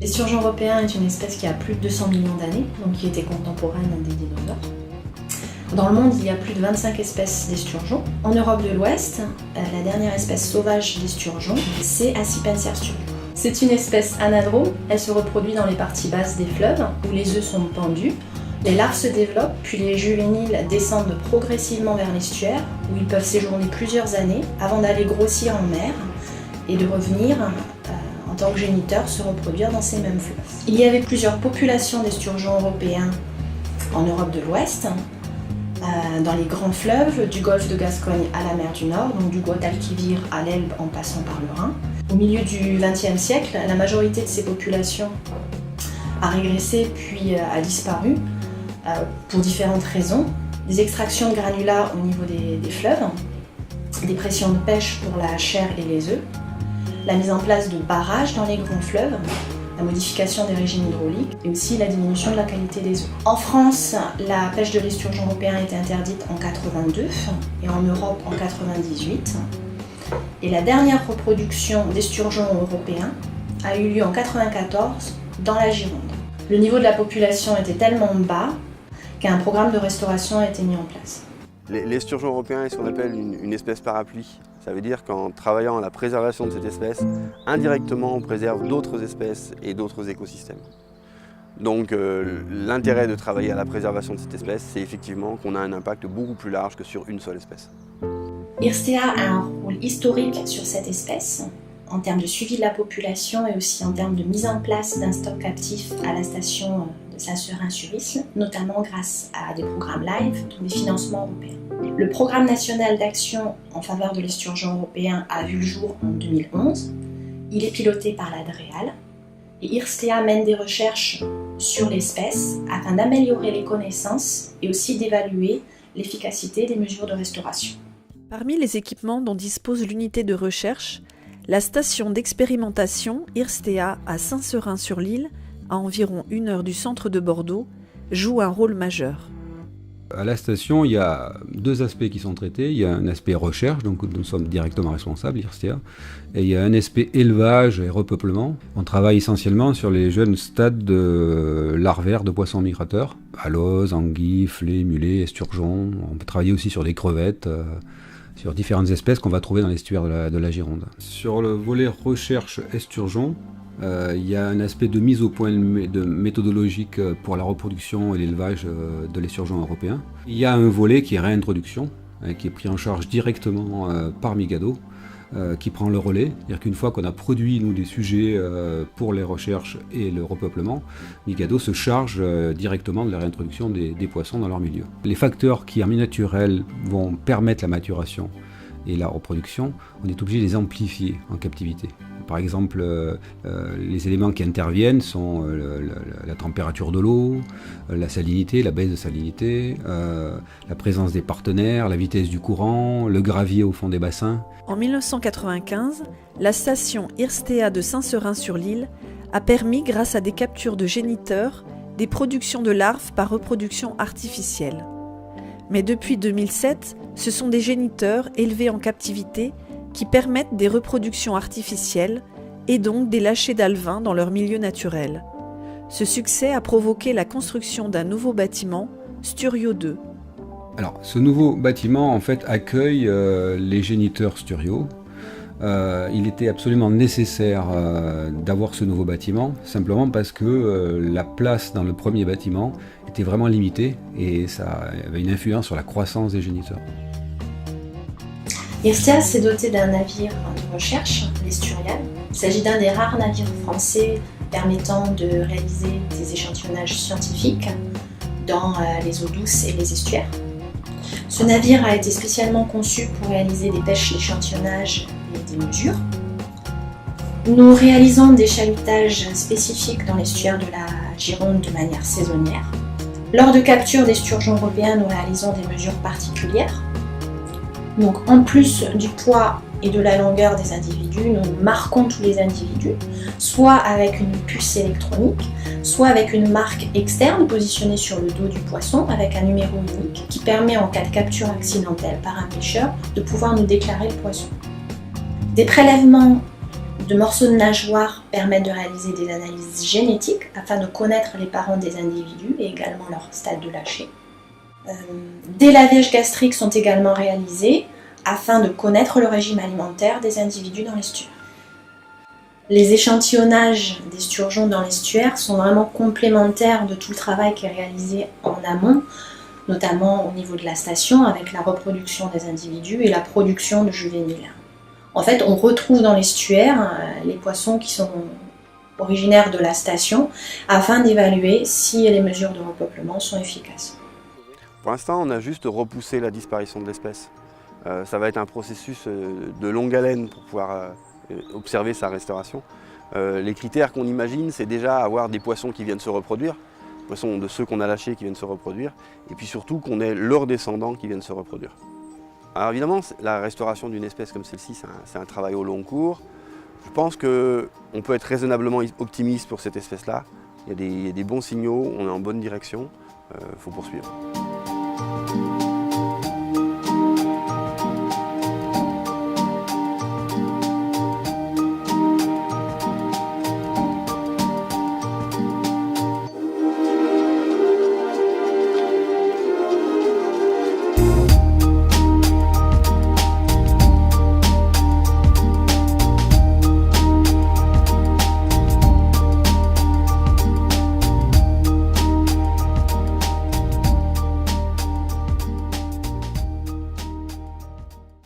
L'esturgeon européen est une espèce qui a plus de 200 millions d'années, donc qui était contemporaine des dinosaures. Dans le monde, il y a plus de 25 espèces d'esturgeons. En Europe de l'Ouest, la dernière espèce sauvage d'esturgeon, c'est Acipenser sturioux. C'est une espèce anadrome, elle se reproduit dans les parties basses des fleuves, où les œufs sont pendus. Les larves se développent, puis les juvéniles descendent progressivement vers l'estuaire, où ils peuvent séjourner plusieurs années, avant d'aller grossir en mer, et de revenir en tant que géniteurs se reproduire dans ces mêmes fleuves. Il y avait plusieurs populations d'esturgeons européens en Europe de l'Ouest, dans les grands fleuves, du golfe de Gascogne à la mer du Nord, donc du Guadalquivir à l'Elbe en passant par le Rhin. Au milieu du XXe siècle, la majorité de ces populations a régressé puis a disparu pour différentes raisons. Des extractions de granulats au niveau des fleuves, des pressions de pêche pour la chair et les œufs, la mise en place de barrages dans les grands fleuves, la modification des régimes hydrauliques et aussi la diminution de la qualité des œufs. En France, la pêche de l'esturgeon européen a été interdite en 82 et en Europe en 98. Et la dernière reproduction d'esturgeons européens a eu lieu en 94 dans la Gironde. Le niveau de la population était tellement bas qu'un programme de restauration a été mis en place. L'esturgeon européen est ce qu'on appelle une espèce parapluie. Ça veut dire qu'en travaillant à la préservation de cette espèce, indirectement on préserve d'autres espèces et d'autres écosystèmes. Donc l'intérêt de travailler à la préservation de cette espèce, c'est effectivement qu'on a un impact beaucoup plus large que sur une seule espèce. IRSTEA a un rôle historique sur cette espèce, en termes de suivi de la population et aussi en termes de mise en place d'un stock captif à la station de Saint-Seurin-sur-Isle, notamment grâce à des programmes live, dont des financements européens. Le programme national d'action en faveur de l'esturgeon européen a vu le jour en 2011. Il est piloté par l'ADREAL et IRSTEA mène des recherches sur l'espèce afin d'améliorer les connaissances et aussi d'évaluer l'efficacité des mesures de restauration. Parmi les équipements dont dispose l'unité de recherche, la station d'expérimentation IRSTEA à Saint-Seurin-sur-l'Isle, à environ 1 heure du centre de Bordeaux, joue un rôle majeur. À la station, il y a 2 aspects qui sont traités. Il y a un aspect recherche, donc nous sommes directement responsables, IRSTEA, et il y a un aspect élevage et repeuplement. On travaille essentiellement sur les jeunes stades larvaires de poissons migrateurs, aloses, anguilles, flets, mulets, esturgeons. On peut travailler aussi sur des crevettes, sur différentes espèces qu'on va trouver dans l'estuaire de la Gironde. Sur le volet recherche esturgeon, il y a un aspect de mise au point méthodologique pour la reproduction et l'élevage de l'esturgeon européen. Il y a un volet qui est réintroduction, qui est pris en charge directement par Migado, qui prend le relais. C'est-à-dire qu'une fois qu'on a produit nous des sujets pour les recherches et le repeuplement, Migado se charge directement de la réintroduction des poissons dans leur milieu. Les facteurs qui en milieu naturel vont permettre la maturation et la reproduction, on est obligé de les amplifier en captivité. Par exemple, les éléments qui interviennent sont la température de l'eau, la salinité, la baisse de salinité, la présence des partenaires, la vitesse du courant, le gravier au fond des bassins. En 1995, la station IRSTEA de Saint-Seurin-sur-l'Isle a permis, grâce à des captures de géniteurs, des productions de larves par reproduction artificielle. Mais depuis 2007, ce sont des géniteurs élevés en captivité qui permettent des reproductions artificielles et donc des lâchers d'alevins dans leur milieu naturel. Ce succès a provoqué la construction d'un nouveau bâtiment, Sturio 2. Alors, ce nouveau bâtiment, en fait, accueille les géniteurs Sturio. Il était absolument nécessaire d'avoir ce nouveau bâtiment, simplement parce que la place dans le premier bâtiment était vraiment limitée et ça avait une influence sur la croissance des géniteurs. IRSTEA s'est doté d'un navire de recherche, l'Esturial. Il s'agit d'un des rares navires français permettant de réaliser des échantillonnages scientifiques dans les eaux douces et les estuaires. Ce navire a été spécialement conçu pour réaliser des pêches d'échantillonnage et des mesures. Nous réalisons des chalutages spécifiques dans l'estuaire de la Gironde de manière saisonnière. Lors de capture d'esturgeons européens, nous réalisons des mesures particulières. Donc, en plus du poids et de la longueur des individus, nous marquons tous les individus, soit avec une puce électronique, soit avec une marque externe positionnée sur le dos du poisson avec un numéro unique qui permet, en cas de capture accidentelle par un pêcheur, de pouvoir nous déclarer le poisson. Des prélèvements de morceaux de nageoires permettent de réaliser des analyses génétiques afin de connaître les parents des individus et également leur stade de lâcher. Des lavages gastriques sont également réalisés afin de connaître le régime alimentaire des individus dans l'estuaire. Les échantillonnages des sturgeons dans l'estuaire sont vraiment complémentaires de tout le travail qui est réalisé en amont, notamment au niveau de la station avec la reproduction des individus et la production de juvéniles. En fait, on retrouve dans l'estuaire les poissons qui sont originaires de la station afin d'évaluer si les mesures de repeuplement sont efficaces. Pour l'instant, on a juste repoussé la disparition de l'espèce. Ça va être un processus de longue haleine pour pouvoir observer sa restauration. Les critères qu'on imagine, c'est déjà avoir des poissons qui viennent se reproduire, poissons de ceux qu'on a lâchés qui viennent se reproduire, et puis surtout qu'on ait leurs descendants qui viennent se reproduire. Alors évidemment, la restauration d'une espèce comme celle-ci, c'est un travail au long cours. Je pense qu'on peut être raisonnablement optimiste pour cette espèce-là. Il y a des bons signaux, on est en bonne direction, il faut poursuivre.